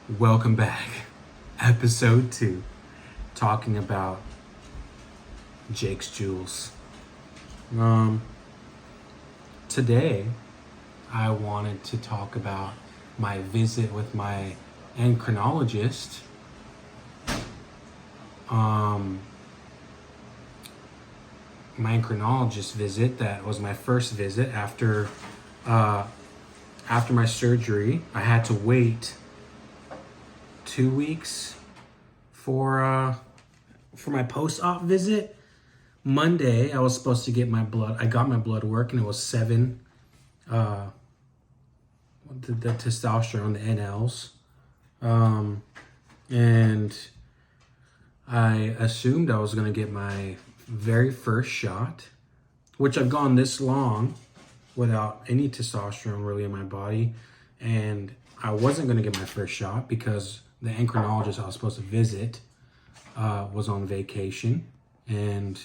Welcome back. Episode 2, talking about Jake's Jewels. Today, I wanted to talk about my visit with my endocrinologist. My endocrinologist visit, that was my first visit after my surgery. I had to wait 2 weeks for my post-op visit. Monday, I was supposed to get my blood. I got my blood work, and it was 7. The testosterone, the NLs, and I assumed I was gonna get my very first shot, which I've gone this long without any testosterone really in my body, and I wasn't gonna get my first shot because the endocrinologist I was supposed to visit was on vacation, and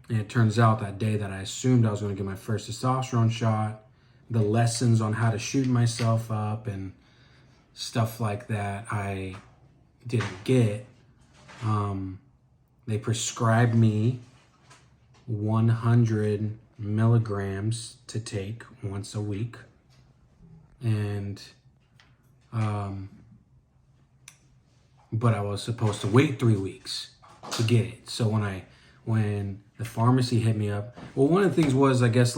it turns out that day that I assumed I was going to get my first testosterone shot, the lessons on how to shoot myself up and stuff like that I didn't get. They prescribed me 100 milligrams to take once a week, and but I was supposed to wait 3 weeks to get it. So when the pharmacy hit me up, well, one of the things was, I guess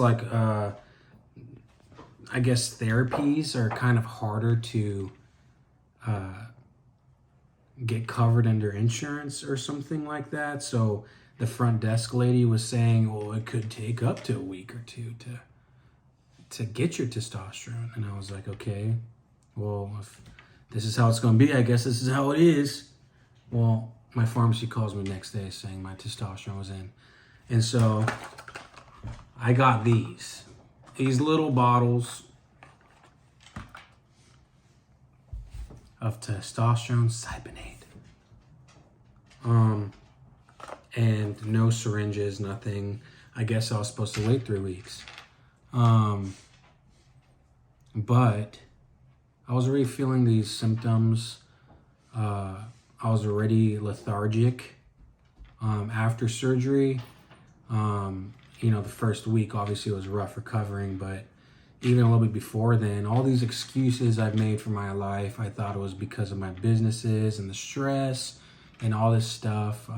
therapies are kind of harder to get covered under insurance or something like that. So the front desk lady was saying, well, it could take up to a week or two to get your testosterone. And I was like, okay, well, if this is how it's going to be, I guess this is how it is. Well, my pharmacy calls me next day saying my testosterone was in. And so I got these little bottles of testosterone cypionate. And no syringes, nothing. I guess I was supposed to wait 3 weeks. But I was already feeling these symptoms. I was already lethargic after surgery. The first week obviously was rough recovering, but even a little bit before then, all these excuses I've made for my life, I thought it was because of my businesses and the stress and all this stuff.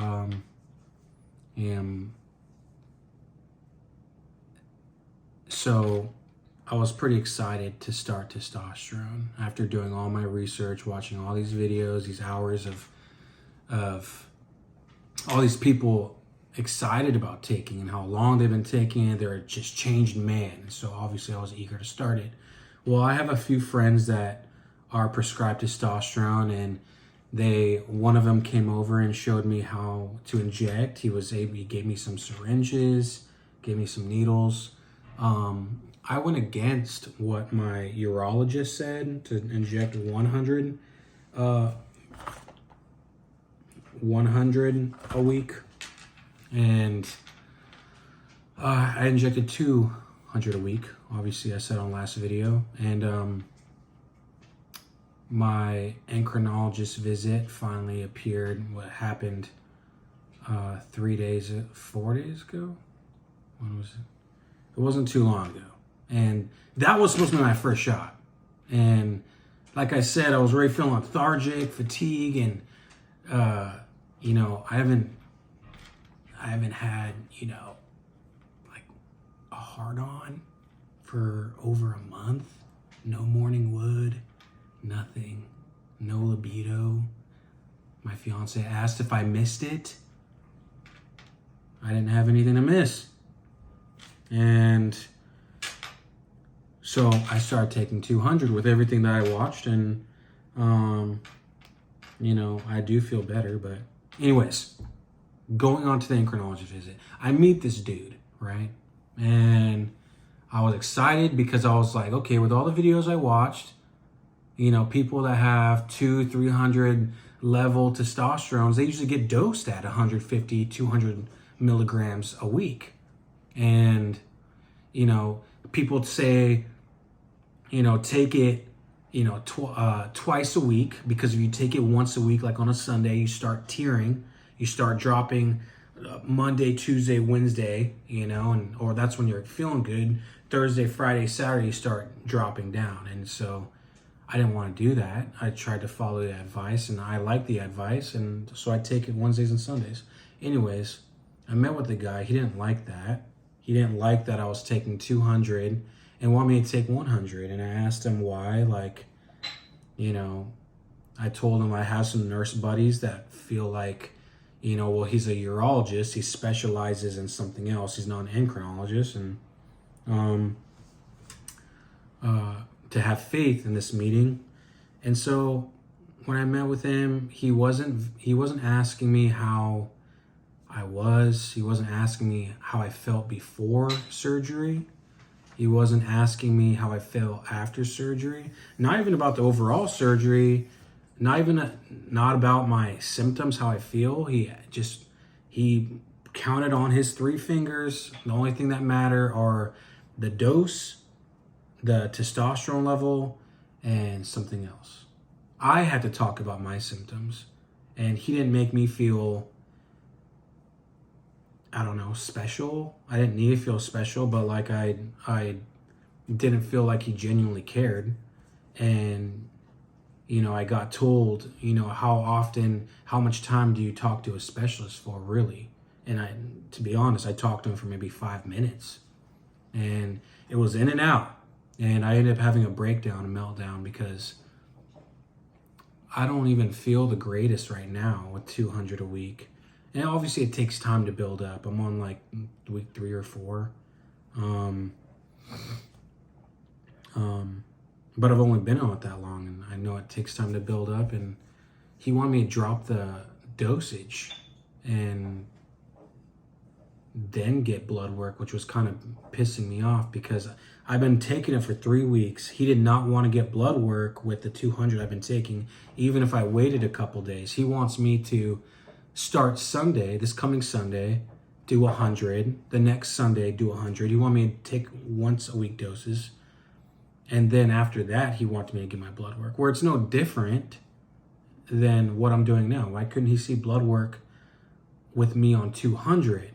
So I was pretty excited to start testosterone after doing all my research, watching all these videos, these hours of all these people excited about taking and how long they've been taking it. They're just changed man. So obviously I was eager to start it. Well, I have a few friends that are prescribed testosterone, and one of them came over and showed me how to inject. He gave me some syringes, gave me some needles. I went against what my urologist said to inject 100 a week, and I injected 200 a week. Obviously, I said on last video, and my endocrinologist visit finally appeared. What happened 4 days ago? When was it? It wasn't too long ago. And that was supposed to be my first shot. And like I said, I was already feeling lethargic, fatigue, and I haven't had like a hard on for over a month. No morning wood, nothing, no libido. My fiance asked if I missed it. I didn't have anything to miss. And so I started taking 200 with everything that I watched, and I do feel better. But anyways, going on to the endocrinologist visit, I meet this dude, right? And I was excited because I was like, okay, with all the videos I watched, people that have 200-300 level testosterones, they usually get dosed at 150, 200 milligrams a week. And, people say, take it twice a week, because if you take it once a week, like on a Sunday, you start tearing, you start dropping Monday, Tuesday, Wednesday, or that's when you're feeling good. Thursday, Friday, Saturday, you start dropping down. And so I didn't want to do that. I tried to follow the advice, and I like the advice, and so I take it Wednesdays and Sundays. Anyways, I met with the guy. He didn't like that. He didn't like that I was taking 200 and wanted me to take 100. And I asked him why. I told him I have some nurse buddies that feel like, well, he's a urologist. He specializes in something else. He's not an endocrinologist. And to have faith in this meeting. And so when I met with him, he wasn't asking me how I was. He wasn't asking me how I felt before surgery. He wasn't asking me how I felt after surgery. Not even about the overall surgery. Not about my symptoms, how I feel. He counted on his 3 fingers. The only thing that matter are the dose, the testosterone level, and something else. I had to talk about my symptoms, and he didn't make me feel, I don't know, special. I didn't need to feel special, but like I didn't feel like he genuinely cared. And I got told, how much time do you talk to a specialist for, really? And to be honest, I talked to him for maybe 5 minutes, and it was in and out. And I ended up having a breakdown, a meltdown, because I don't even feel the greatest right now with 200 a week. And obviously it takes time to build up. I'm on like week 3 or 4. But I've only been on it that long, and I know it takes time to build up. And he wanted me to drop the dosage and then get blood work, which was kind of pissing me off because I've been taking it for 3 weeks. He did not want to get blood work with the 200 I've been taking, even if I waited a couple days. He wants me to start Sunday, this coming Sunday, do 100. The next Sunday, do 100. He wanted me to take once a week doses. And then after that, he wanted me to get my blood work, where it's no different than what I'm doing now. Why couldn't he see blood work with me on 200?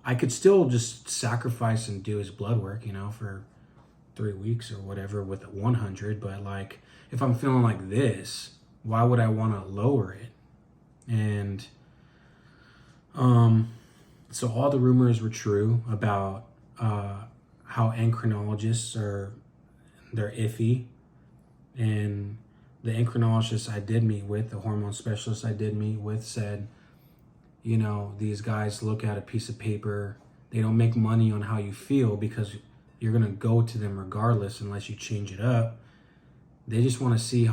I could still just sacrifice and do his blood work, for 3 weeks or whatever with 100. But like, if I'm feeling like this, why would I want to lower it? And so all the rumors were true about how endocrinologists they're iffy. And the endocrinologist I did meet with, the hormone specialist I did meet with, said, these guys look at a piece of paper. They don't make money on how you feel because you're going to go to them regardless unless you change it up. They just want to see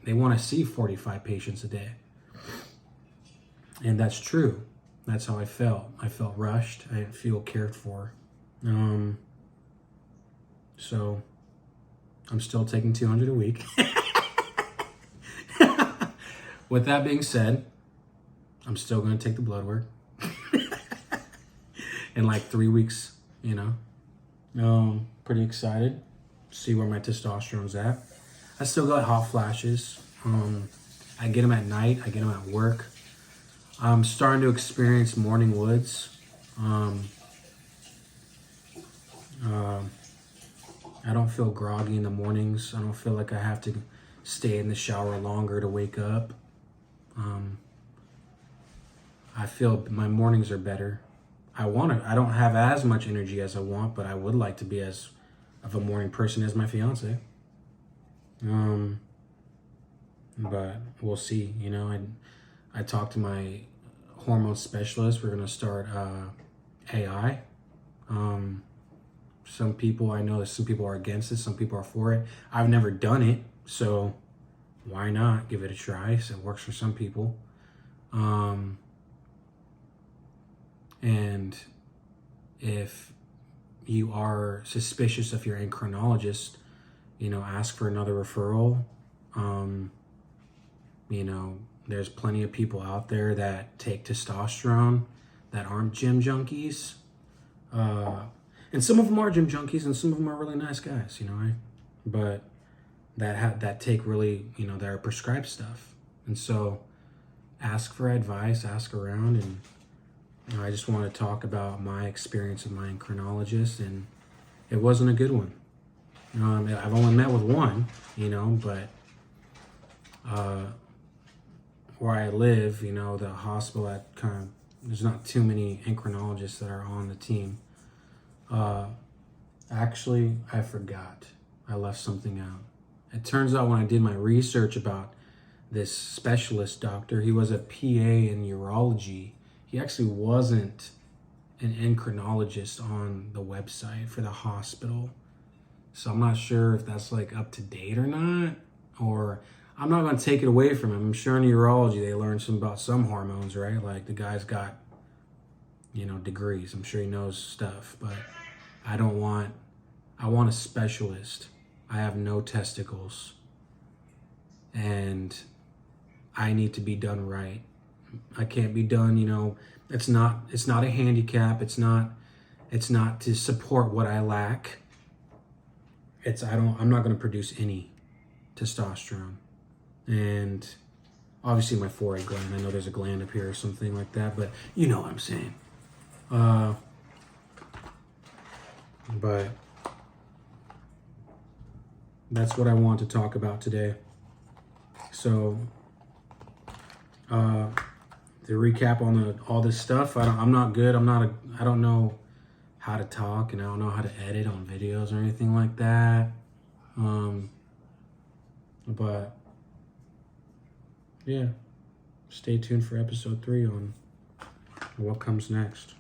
they want to see 45 patients a day. And that's true. That's how I felt. I felt rushed. I didn't feel cared for. So I'm still taking 200 a week. With that being said, I'm still going to take the blood work in like 3 weeks, Pretty excited to see where my testosterone's at. I still got hot flashes. I get them at night. I get them at work. I'm starting to experience morning woods. I don't feel groggy in the mornings. I don't feel like I have to stay in the shower longer to wake up. I feel my mornings are better. I don't have as much energy as I want, but I would like to be as of a morning person as my fiance. But we'll see. I talked to my hormone specialist. We're gonna start AI. Some people are against it. Some people are for it. I've never done it, so why not give it a try? So it works for some people. And if you are suspicious of your endocrinologist, ask for another referral. There's plenty of people out there that take testosterone that aren't gym junkies. And some of them are gym junkies and some of them are really nice guys, but that take really, that are prescribed stuff. And so ask for advice, ask around, and I just want to talk about my experience with my endocrinologist, and it wasn't a good one. I've only met with one, but where I live, the hospital there's not too many endocrinologists that are on the team. Actually, I forgot. I left something out. It turns out when I did my research about this specialist doctor, he was a PA in urology. He actually wasn't an endocrinologist on the website for the hospital. So I'm not sure if that's like up to date or not, or I'm not going to take it away from him. I'm sure in urology they learned about some hormones, right? Like the guy's got, degrees. I'm sure he knows stuff, but I want a specialist. I have no testicles and I need to be done right. I can't be done, it's not a handicap. It's not to support what I lack. I'm not going to produce any testosterone. And obviously my forehead gland, I know there's a gland up here or something like that, but you know what I'm saying. But that's what I want to talk about today. So, to recap on all this stuff, I'm not good. I don't know how to talk, and I don't know how to edit on videos or anything like that. But yeah, stay tuned for episode 3 on what comes next.